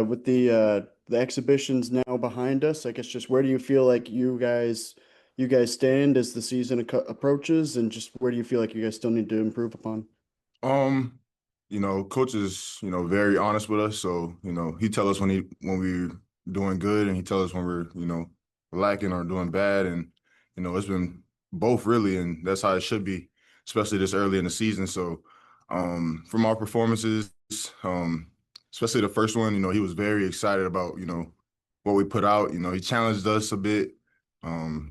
With the exhibitions now behind us, I guess just where do you feel like you guys stand as the season approaches, and just where do you feel like you guys still need to improve upon? Um, coach is, very honest with us. So, he tell us when we're doing good and he tell us when we're, lacking or doing bad. And, it's been both really, and that's how it should be, especially this early in the season. So, from our performances, um, especially the first one, he was very excited about, what we put out. He challenged us a bit.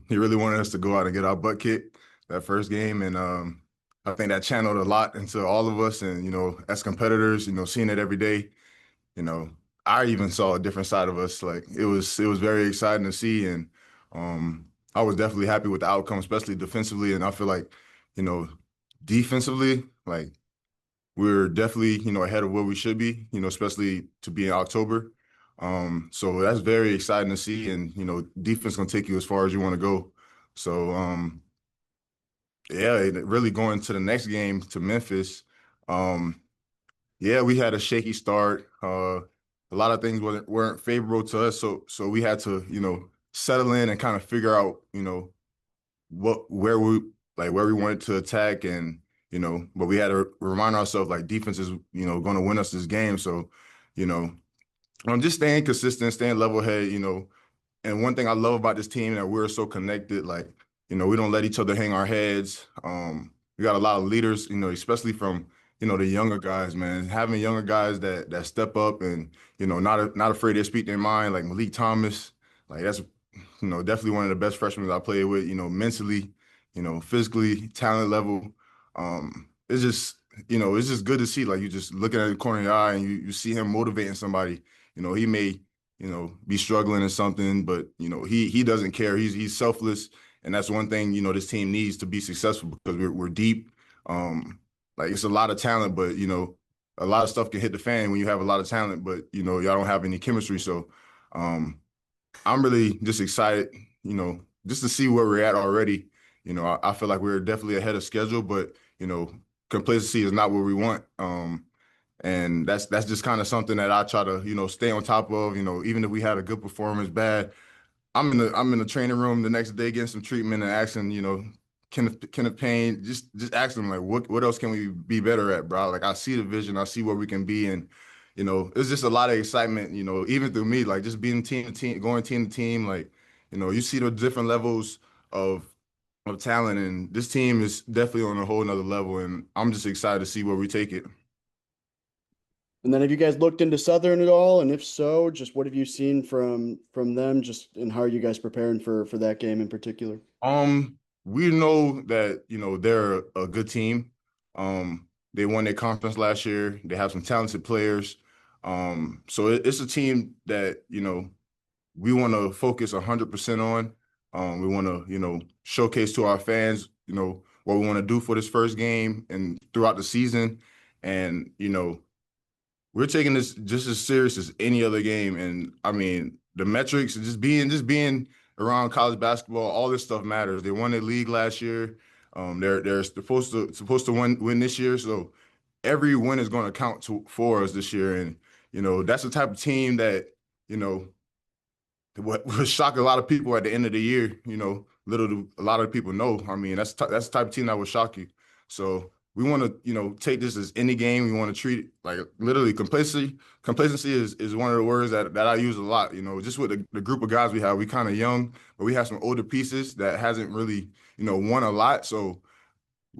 He really wanted us to go out and get our butt kicked that first game. And I think that channeled a lot into all of us. And, as competitors, seeing it every day, you know, I even saw a different side of us. Like it was very exciting to see. And I was definitely happy with the outcome, especially defensively. And I feel like, you know, defensively, like we're definitely, ahead of where we should be, especially to be in October. So that's very exciting to see. And, defense gonna take you as far as you want to go. So yeah, really going to the next game to Memphis. Um, yeah, we had a shaky start. A lot of things weren't favorable to us, so we had to, settle in and kind of figure out, where we wanted to attack, and but we had to remind ourselves like defense is, going to win us this game. So, you know, I'm just staying consistent, staying level head, and one thing I love about this team that we're so connected, like, we don't let each other hang our heads. We got a lot of leaders, especially from, the younger guys, man. Having younger guys that step up and, not afraid to speak their mind, like Malik Thomas, like that's, definitely one of the best freshmen I played with, mentally, physically, talent level. It's just good to see, like you just looking at the corner of your eye and you see him motivating somebody. He may be struggling or something, but he doesn't care. He's selfless, and that's one thing this team needs to be successful because we're deep. Like it's a lot of talent, but a lot of stuff can hit the fan when you have a lot of talent, but y'all don't have any chemistry. So um, I'm really just excited, just to see where we're at already. I feel like we're definitely ahead of schedule, but complacency is not what we want. And that's just kind of something that I try to, stay on top of. Even if we had a good performance, bad, I'm in the training room the next day getting some treatment and asking, Kenneth Payne, just asking him like, what else can we be better at, bro? Like I see the vision, I see where we can be, and it's just a lot of excitement, even through me, like just being team to team, going team to team, like you see the different levels of talent, and this team is definitely on a whole nother level, and I'm just excited to see where we take it. And then have you guys looked into Southern at all? And if so, just what have you seen from them, just and how are you guys preparing for that game in particular? We know that, they're a good team. They won their conference last year. They have some talented players. So it's a team that, we want to focus 100% on. We want to, showcase to our fans, what we want to do for this first game and throughout the season. And, we're taking this just as serious as any other game. And I mean, the metrics, just being around college basketball, all this stuff matters. They won the league last year. They're supposed to win this year. So every win is going to count for us this year. And that's the type of team that you know what would shock a lot of people at the end of the year. Little do a lot of people know. I mean, that's the type of team that would shock you. So we want to, take this as any game. We want to treat it like literally complacency. Complacency is one of the words that I use a lot. Just with the group of guys we have, we kind of young, but we have some older pieces that hasn't really, won a lot. So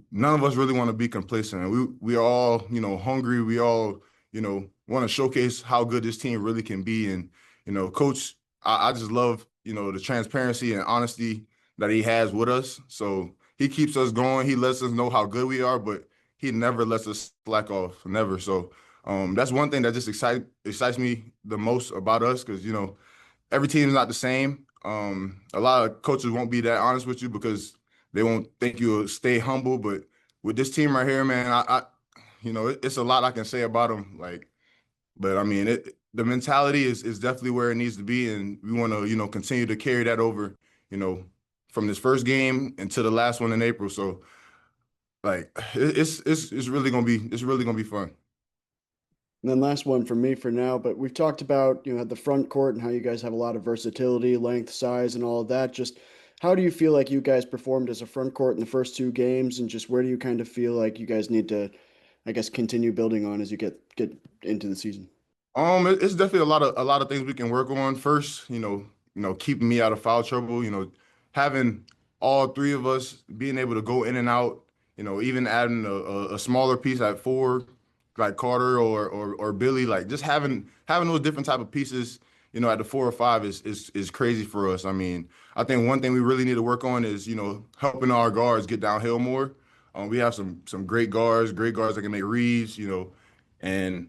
none of us really want to be complacent. And we are all, hungry. We all, want to showcase how good this team really can be. And, coach, I just love, the transparency and honesty that he has with us. So he keeps us going. He lets us know how good we are, but he never lets us slack off. Never. So that's one thing that just excites me the most about us because, every team is not the same. A lot of coaches won't be that honest with you because they won't think you'll stay humble. But with this team right here, man, it's a lot I can say about them. Like, but I mean, the mentality is definitely where it needs to be, and we want to, continue to carry that over, you know, from this first game into the last one in April. So, like, it's really gonna be fun. And then last one from me for now, but we've talked about, the front court and how you guys have a lot of versatility, length, size, and all of that. Just how do you feel like you guys performed as a front court in the first two games, and just where do you kind of feel like you guys need to, I guess, continue building on as you get into the season? It's definitely a lot of things we can work on. First, keeping me out of foul trouble. Having all three of us being able to go in and out. Even adding a smaller piece at four, like Carter or Billy. Like just having those different type of pieces. At the 4 or 5 is crazy for us. I mean, I think one thing we really need to work on is helping our guards get downhill more. We have some great guards that can make reads. And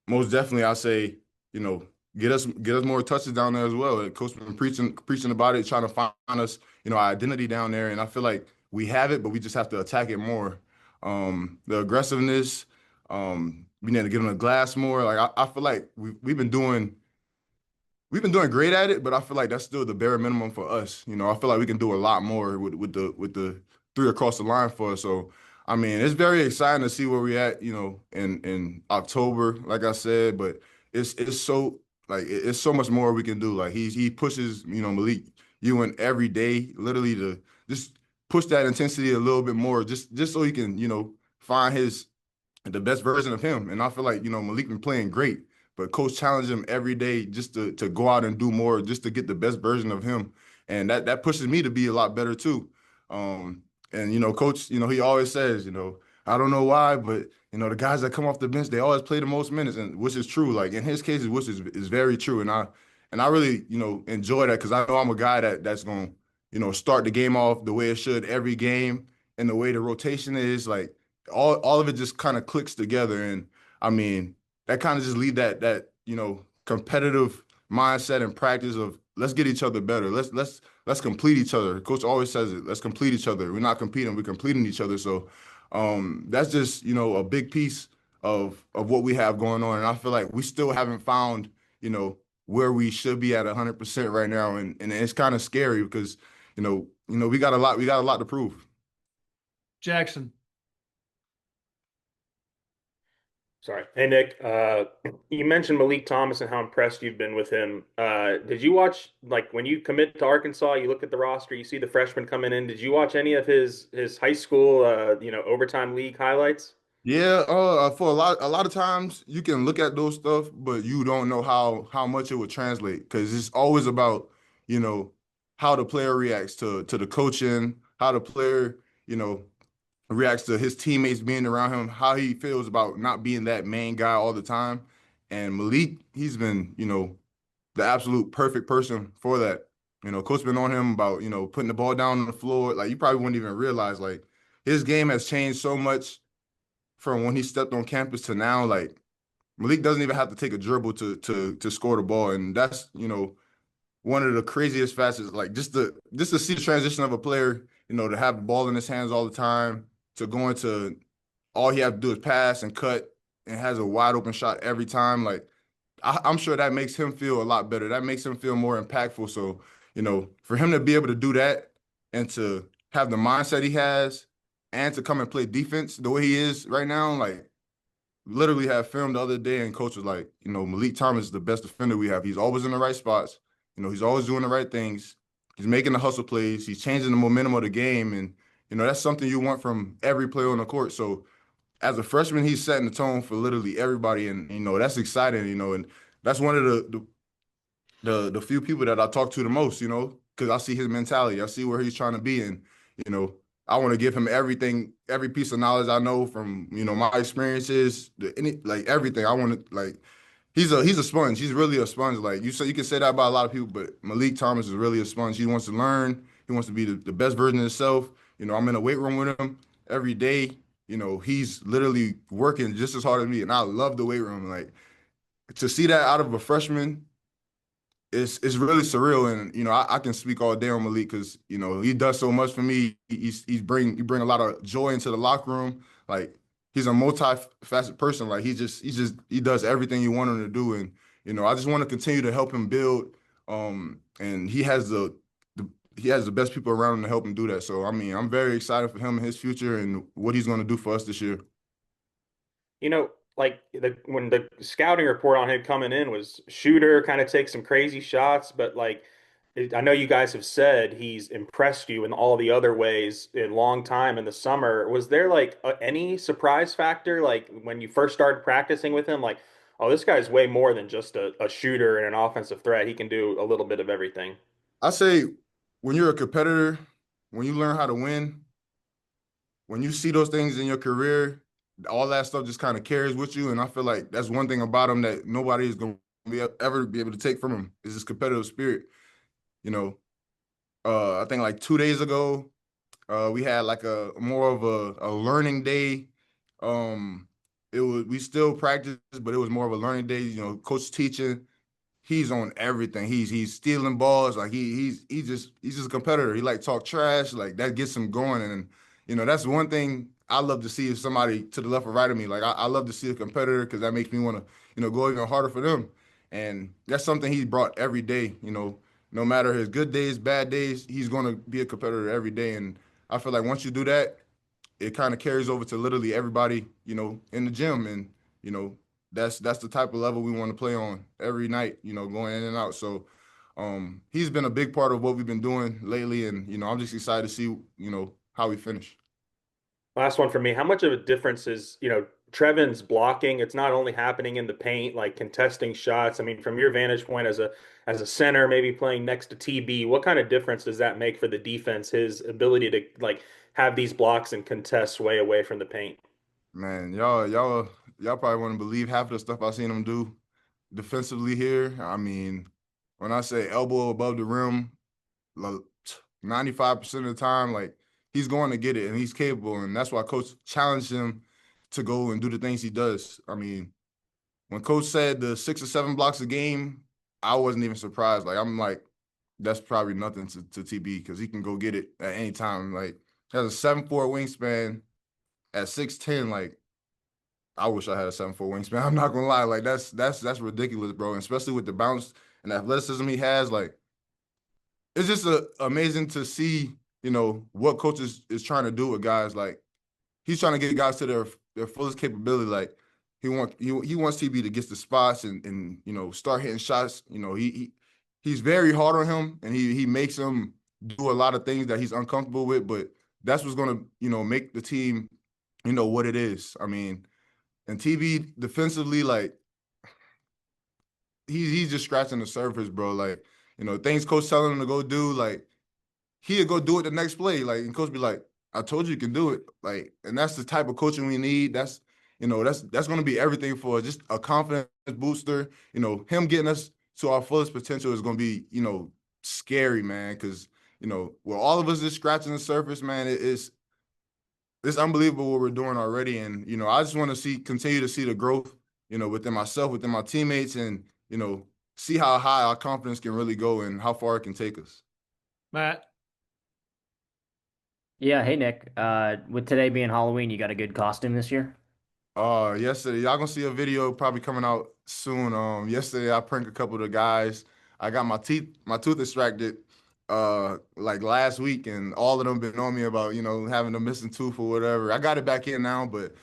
most definitely, I say, you know, get us more touches down there as well. Coach been preaching about it, trying to find us, our identity down there, and I feel like we have it, but we just have to attack it more. The aggressiveness, we need to get on the glass more. Like I feel like we've been doing great at it, but I feel like that's still the bare minimum for us. I feel like we can do a lot more with the three across the line for us. So, I mean, it's very exciting to see where we're at, in October, like I said, but it's so like it's so much more we can do. Like he pushes, Malik Ewan every day, literally to just push that intensity a little bit more, just so he can, find the best version of him. And I feel like, Malik been playing great, but coach challenged him every day just to go out and do more, just to get the best version of him. And that pushes me to be a lot better too. Um, and coach, he always says, I don't know why, but the guys that come off the bench, they always play the most minutes, and which is true. Like in his case, which is very true. And I really, enjoy that because I know I'm a guy that's gonna, start the game off the way it should every game, and the way the rotation is like all of it just kind of clicks together. And I mean, that kind of just lead that competitive mindset and practice of let's get each other better. Let's complete each other. Coach always says it. Let's complete each other. We're not competing, we're completing each other. So that's just, a big piece of what we have going on. And I feel like we still haven't found, where we should be at 100% right now. And it's kind of scary because, we got a lot to prove. Jackson. Sorry. Hey, Nick. You mentioned Malik Thomas and how impressed you've been with him. Did you watch, like, when you commit to Arkansas, you look at the roster, you see the freshman coming in. Did you watch any of his high school, overtime league highlights? Yeah, for a lot of times you can look at those stuff, but you don't know how much it would translate because it's always about, you know, how the player reacts to the coaching, how the player, reacts to his teammates being around him, how he feels about not being that main guy all the time. And Malik, he's been, the absolute perfect person for that. Coach been on him about, putting the ball down on the floor. Like you probably wouldn't even realize like his game has changed so much from when he stepped on campus to now. Like Malik doesn't even have to take a dribble to score the ball. And that's, one of the craziest facets, like just to see the transition of a player, to have the ball in his hands all the time, to going to all he has to do is pass and cut and has a wide open shot every time. Like I'm sure that makes him feel a lot better. That makes him feel more impactful. So, for him to be able to do that and to have the mindset he has and to come and play defense the way he is right now, like literally had film the other day and coach was like, Malik Thomas is the best defender we have. He's always in the right spots. He's always doing the right things. He's making the hustle plays. He's changing the momentum of the game. And, that's something you want from every player on the court. So as a freshman, he's setting the tone for literally everybody. And, that's exciting, and that's one of the few people that I talk to the most, because I see his mentality. I see where he's trying to be. And, you know, I want to give him everything, every piece of knowledge I know from, my experiences, like everything. I want to like he's a sponge. He's really a sponge. Like you can say that about a lot of people, but Malik Thomas is really a sponge. He wants to learn. He wants to be the best version of himself. I'm in a weight room with him every day. He's literally working just as hard as me, and I love the weight room. Like to see that out of a freshman, it's really surreal. And I can speak all day on Malik because he does so much for me. He bring a lot of joy into the locker room. Like he's a multifaceted person. Like he does everything you want him to do. And I just want to continue to help him build. And he has the best people around him to help him do that. So I mean, I'm very excited for him and his future and what he's going to do for us this year. You know, when the scouting report on him coming in was shooter, kind of takes some crazy shots, but I know you guys have said he's impressed you in all the other ways in long time in the summer. Was there any surprise factor like when you first started practicing with him, like, oh, this guy's way more than just a shooter and an offensive threat. He can do a little bit of everything. I say when you're a competitor, when you learn how to win, when you see those things in your career, all that stuff just kind of carries with you. And I feel like that's one thing about him that nobody is going to ever be able to take from him is his competitive spirit. You know, I think like 2 days ago, we had like a more of a learning day. We still practiced, but it was more of a learning day. You know, coach teaching. He's on everything. He's stealing balls. Like he's just a competitor. He like talk trash. Like that gets him going. And that's one thing I love to see if somebody to the left or right of me. Like I love to see a competitor because that makes me want to go even harder for them. And that's something he brought every day. No matter his good days, bad days, he's going to be a competitor every day. And I feel like once you do that, it kind of carries over to literally everybody, in the gym. And, you know, that's the type of level we want to play on every night, going in and out. So he's been a big part of what we've been doing lately. And, I'm just excited to see, how we finish. Last one for me. How much of a difference is, Trevin's blocking? It's not only happening in the paint, like contesting shots. I mean, from your vantage point as a center, maybe playing next to TB, what kind of difference does that make for the defense? His ability to have these blocks and contest way away from the paint. Man, y'all probably wouldn't believe half of the stuff I've seen him do defensively here. I mean, when I say elbow above the rim, like 95% of the time, like he's going to get it and he's capable. And that's why coach challenged him to go and do the things he does. I mean, when coach said the 6 or 7 blocks a game, I wasn't even surprised. Like, I'm like, that's probably nothing to TB because he can go get it at any time. Like, has a 7'4" wingspan at 6'10". Like, I wish I had a 7'4" wingspan. I'm not gonna lie. Like, that's ridiculous, bro. And especially with the bounce and athleticism he has, like, it's just amazing to see, what coach is trying to do with guys. Like, he's trying to get guys to their fullest capability. Like, he wants TB to get the spots and start hitting shots. He's very hard on him, and he makes him do a lot of things that he's uncomfortable with. But that's what's gonna make the team what it is. I mean, and TB defensively, like he's just scratching the surface, bro. Like things coach telling him to go do, like he'll go do it the next play. Like, and coach be like, I told you can do it. Like, and that's the type of coaching we need. That's going to be everything for us. Just a confidence booster. Him getting us to our fullest potential is going to be, scary, man. Because, with all of us just scratching the surface, man, it's unbelievable what we're doing already. And, I just want to continue to see the growth, within myself, within my teammates, and, see how high our confidence can really go and how far it can take us. Matt. Yeah, hey Nick. With today being Halloween, you got a good costume this year? Yesterday, y'all gonna see a video probably coming out soon. Yesterday I pranked a couple of the guys. I got my tooth extracted, like last week, and all of them been on me about, having a missing tooth or whatever. I got it back in now, but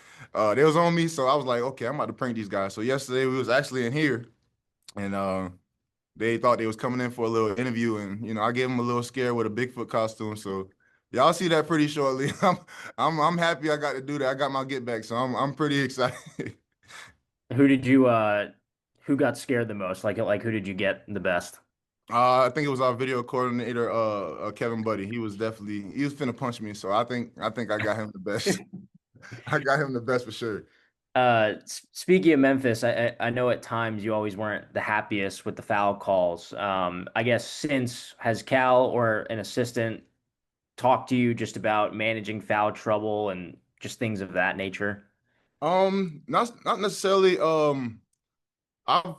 they was on me, so I was like, okay, I'm about to prank these guys. So yesterday we was actually in here, and they thought they was coming in for a little interview, and I gave them a little scare with a Bigfoot costume. So y'all see that pretty shortly. I'm happy I got to do that. I got my get back, so I'm pretty excited. Who did you who got scared the most? Like who did you get the best? I think it was our video coordinator, Kevin Buddy. He was finna punch me, so I think I got him the best. I got him the best for sure. Speaking of Memphis, I know at times you always weren't the happiest with the foul calls. I guess since has Cal or an assistant talked to you just about managing foul trouble and just things of that nature? Not necessarily. I've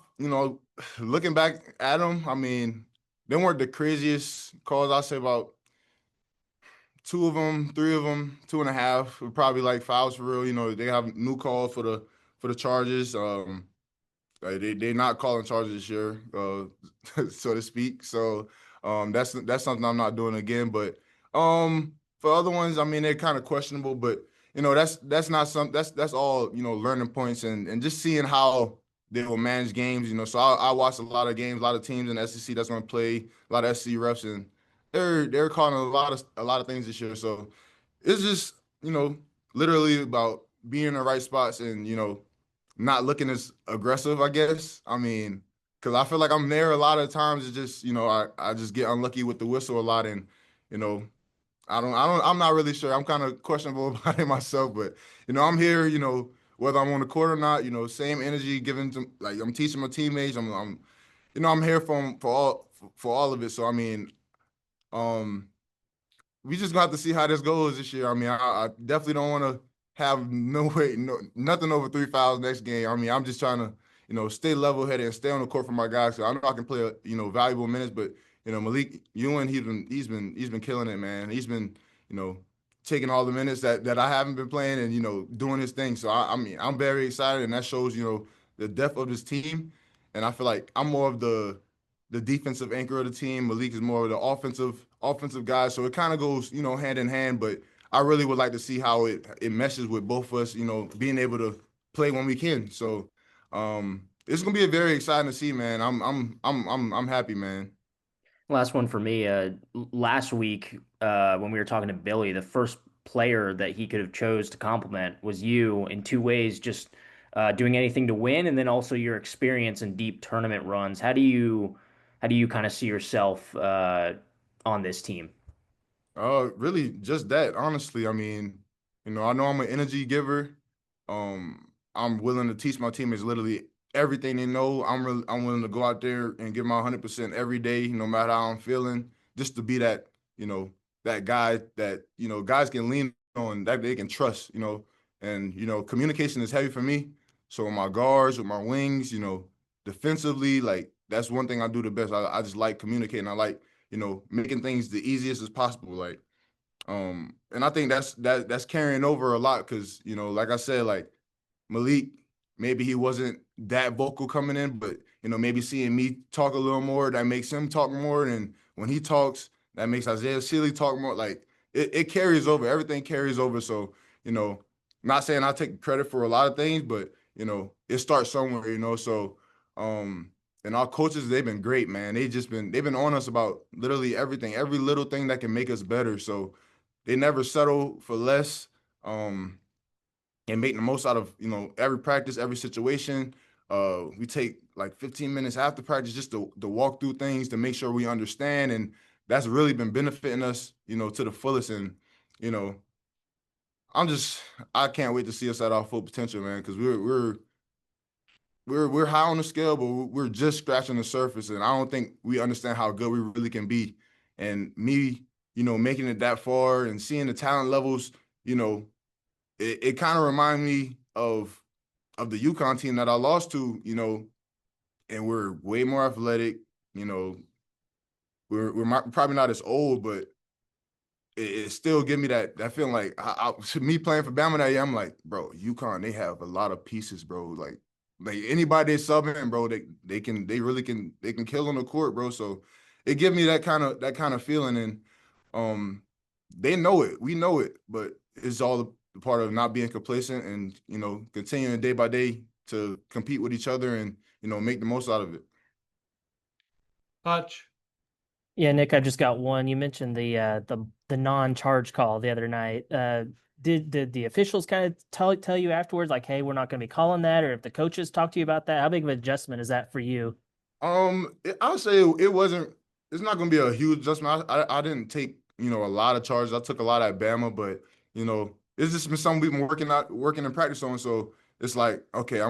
looking back at them, I mean, they weren't the craziest calls. I'll say about 2 of them, 3 of them, 2.5 were probably like fouls for real. They have new calls for the charges. Like they not calling charges this year, so to speak. So that's something I'm not doing again. But for other ones, I mean, they're kind of questionable. But that's not some that's all, learning points and just seeing how they will manage games. So I watched a lot of games, a lot of teams in the SEC that's going to play, a lot of SEC refs, and they're calling a lot of things this year. So it's just, literally about being in the right spots and, not looking as aggressive, I guess. I mean, because I feel like I'm there a lot of times. It's just, I just get unlucky with the whistle a lot. And, you know, I'm not really sure. I'm kind of questionable about it myself. But, I'm here, whether I'm on the court or not, same energy given to, like, I'm teaching my teammates. I'm here for all of it. So, I mean, um, we just gonna have to see how this goes this year. I mean, I definitely don't want to have nothing over 3 fouls next game. I mean, I'm just trying to, stay level headed and stay on the court for my guys. So I know I can play, valuable minutes, but Malik Ewan, he's been killing it, man. He's been, you know, taking all the minutes that I haven't been playing and doing his thing. So I mean, I'm very excited, and that shows the depth of this team. And I feel like I'm more of the defensive anchor of the team. Malik is more of the offensive guy. So it kind of goes, hand in hand. But I really would like to see how it meshes with both of us, being able to play when we can. So it's gonna be a very exciting to see, man. I'm happy, man. Last one for me. Last week, when we were talking to Billy, the first player that he could have chose to compliment was you in two ways, just doing anything to win, and then also your experience in deep tournament runs. How do you kind of see yourself on this team? Really just that, honestly. I mean, I know I'm an energy giver. I'm willing to teach my teammates literally everything they know. I'm willing to go out there and give my 100% every day, no matter how I'm feeling, just to be that, that guy that, guys can lean on, that they can trust, and, communication is heavy for me. So with my guards, with my wings, defensively, like that's one thing I do the best. I just like communicating. I like, making things the easiest as possible. Like, and I think that's carrying over a lot because, like I said, like Malik, maybe he wasn't that vocal coming in, but maybe seeing me talk a little more, that makes him talk more. And when he talks, that makes Isaiah Sealy talk more. Like it carries over. Everything carries over. So, not saying I take credit for a lot of things, but it starts somewhere, So and our coaches, they've been great, man. They've been on us about literally everything, every little thing that can make us better. So they never settle for less. And make the most out of every practice, every situation. We take like 15 minutes after practice just to walk through things to make sure we understand, and that's really been benefiting us, to the fullest. And you know, I can't wait to see us at our full potential, man, because we're high on the scale, but we're just scratching the surface, and I don't think we understand how good we really can be. And me, making it that far and seeing the talent levels, it kind of reminds me of the UConn team that I lost to, and we're way more athletic. You know, we're probably not as old, but it still give me that feeling like me playing for Bama that year. I'm like, bro, UConn, they have a lot of pieces, bro. Like anybody they subbing, bro, they can kill on the court, bro. So it give me that kind of feeling, and they know it, we know it, but it's all the part of not being complacent and continuing day by day to compete with each other and make the most out of it. Hutch. Yeah, Nick, I just got one. You mentioned the non-charge call the other night. Did the officials kind of tell you afterwards, like, hey, we're not going to be calling that, or if the coaches talk to you about that? How big of an adjustment is that for you? I would say it wasn't. It's not going to be a huge adjustment. I didn't take a lot of charges. I took a lot at Bama, but it's just been something we've been working in practice on. So it's like, okay,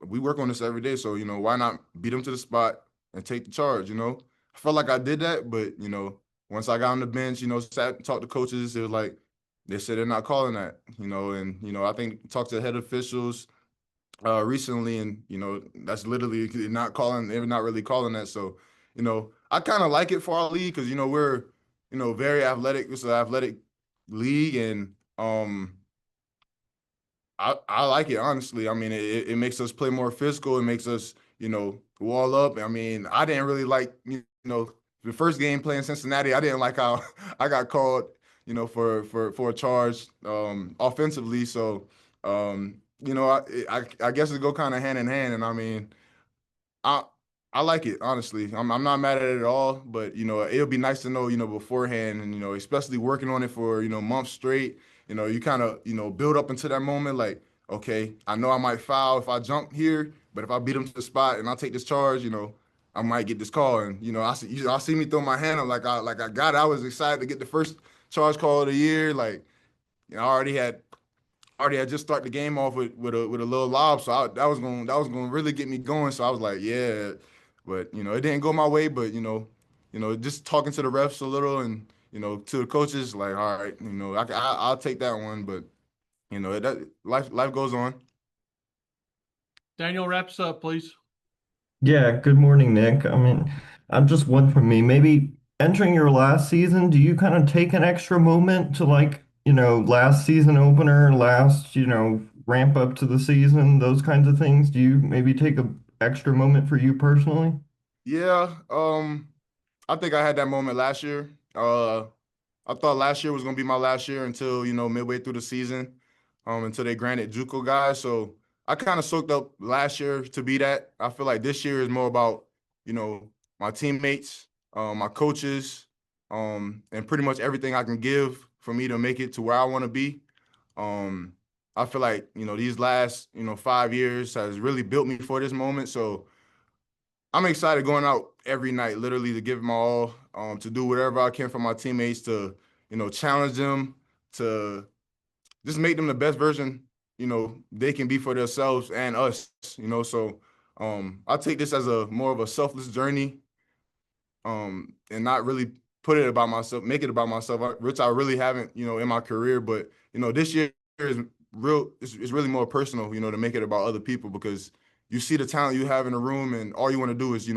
we work on this every day. So why not beat them to the spot and take the charge? I felt like I did that, but once I got on the bench, sat and talked to coaches, it was like they said they're not calling that, and I think talked to head officials recently, and that's literally they're not really calling that. So I kind of like it for our league because we're very athletic. It's an athletic league, and I like it, honestly. I mean, it makes us play more physical. It makes us wall up. I mean, I didn't really like the first game playing Cincinnati. I didn't like how I got called for a charge offensively. So I guess it go kind of hand in hand. And I mean, I I like it, honestly. I'm not mad at it at all, but it'll be nice to know, beforehand, and especially working on it for, months straight. You kind of, build up into that moment like, okay, I know I might foul if I jump here, but if I beat him to the spot and I take this charge, I might get this call. And I see me throw my hand up like I got it. I was excited to get the first charge call of the year. Like, I already had just started the game off with a little lob, so that was going to really get me going. So I was like, yeah, but it didn't go my way. But just talking to the refs a little and to the coaches, like, all right, I'll take that one. But that life goes on. Daniel, wraps up, please. Yeah, good morning, Nick. I mean, I'm just one from me. Maybe entering your last season, do you kind of take an extra moment to last season opener, last, ramp up to the season, those kinds of things? Do you maybe take a extra moment for you personally? Yeah, I think I had that moment last year. I thought last year was gonna be my last year until midway through the season, until they granted JUCO guys. So I kind of soaked up last year to be that. I feel like this year is more about my teammates, my coaches, and pretty much everything I can give for me to make it to where I want to be. Um, I feel like these last 5 years has really built me for this moment. So I'm excited going out every night, literally to give my all, to do whatever I can for my teammates, to, challenge them, to just make them the best version, they can be for themselves and us. So I take this as a more of a selfless journey, and not really put it about myself, make it about myself, which I really haven't, in my career. But, this year is it's really more personal, to make it about other people, because you see the talent you have in the room and all you want to do is,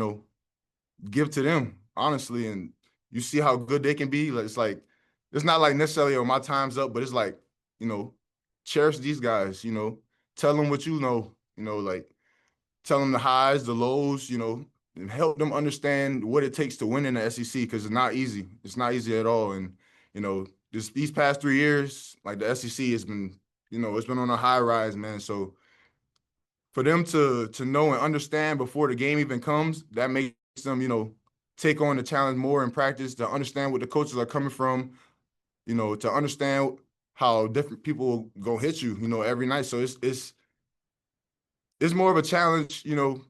give to them, honestly, and you see how good they can be. Like, it's not like necessarily, oh, my time's up, but it's like, you know, cherish these guys, tell them what like tell them the highs, the lows, and help them understand what it takes to win in the SEC, because it's not easy. It's not easy at all. And, these past 3 years, like, the SEC has been, it's been on a high rise, man. So for them to know and understand before the game even comes, that makes them, take on the challenge more in practice, to understand what the coaches are coming from, to understand how different people gonna hit you, every night. So it's more of a challenge,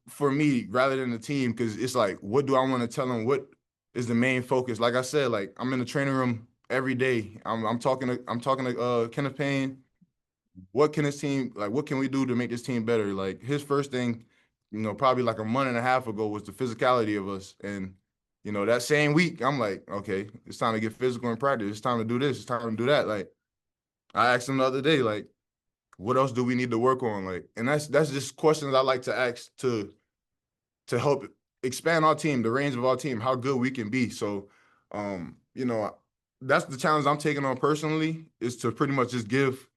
for me rather than the team, because it's like, what do I want to tell them? What is the main focus? Like I said, like, I'm in the training room every day. I'm talking to Kenneth Payne. What can this team, like, what can we do to make this team better? Like, his first thing, probably like a month and a half ago, was the physicality of us. And, that same week, I'm like, okay, it's time to get physical in practice. It's time to do this. It's time to do that. Like, I asked him the other day, like, what else do we need to work on? Like, and that's just questions I like to ask to help expand our team, the range of our team, how good we can be. So, that's the challenge I'm taking on personally, is to pretty much just give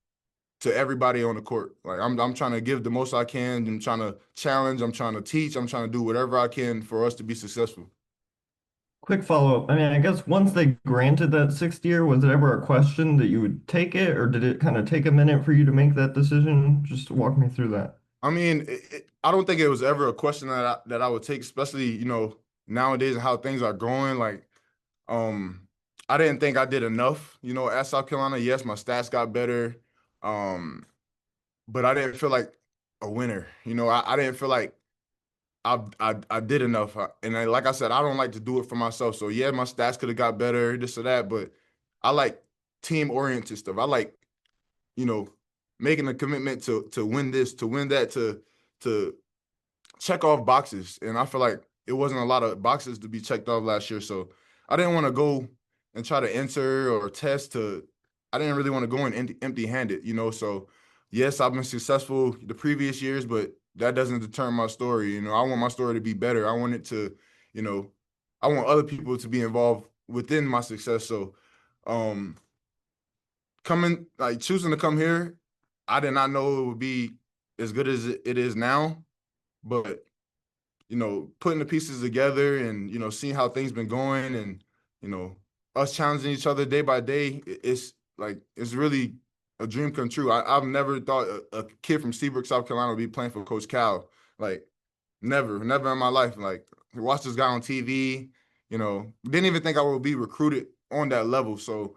to everybody on the court. Like, I'm trying to give the most I can. I'm trying to challenge. I'm trying to teach. I'm trying to do whatever I can for us to be successful. Quick follow-up. I mean, I guess once they granted that sixth year, was it ever a question that you would take it, or did it kind of take a minute for you to make that decision? Just walk me through that. I mean, I don't think it was ever a question that I would take, especially, nowadays and how things are going. Like, I didn't think I did enough, at South Carolina. Yes, my stats got better, but I didn't feel like a winner. I didn't feel like I did enough. And like I said, I don't like to do it for myself. So yeah, my stats could have got better, this or that, but I like team oriented stuff. I like, you know, making a commitment to win this, to win that, to check off boxes. And I feel like it wasn't a lot of boxes to be checked off last year. So I didn't want to go and try to enter or test to, I didn't really want to go in empty-handed, So yes, I've been successful the previous years, but that doesn't determine my story. I want my story to be better. I want it to, you know, I want other people to be involved within my success. So choosing to come here, I did not know it would be as good as it is now. But, putting the pieces together and, seeing how things been going and, us challenging each other day by day, it's like it's really a dream come true. I've never thought a kid from Seabrook, South Carolina, would be playing for Coach Cal. Like never in my life. Like watched this guy on TV. You know, didn't even think I would be recruited on that level. So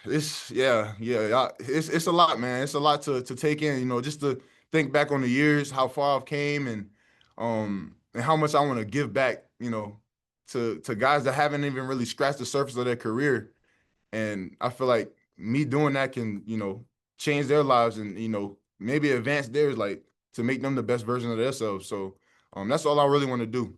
it's a lot, man. It's a lot to take in. You know, just to think back on the years, how far I've came, and how much I want to give back. You know, to guys that haven't even really scratched the surface of their career. And I feel like me doing that can, you know, change their lives and, you know, maybe advance theirs, like to make them the best version of themselves. So that's all I really want to do.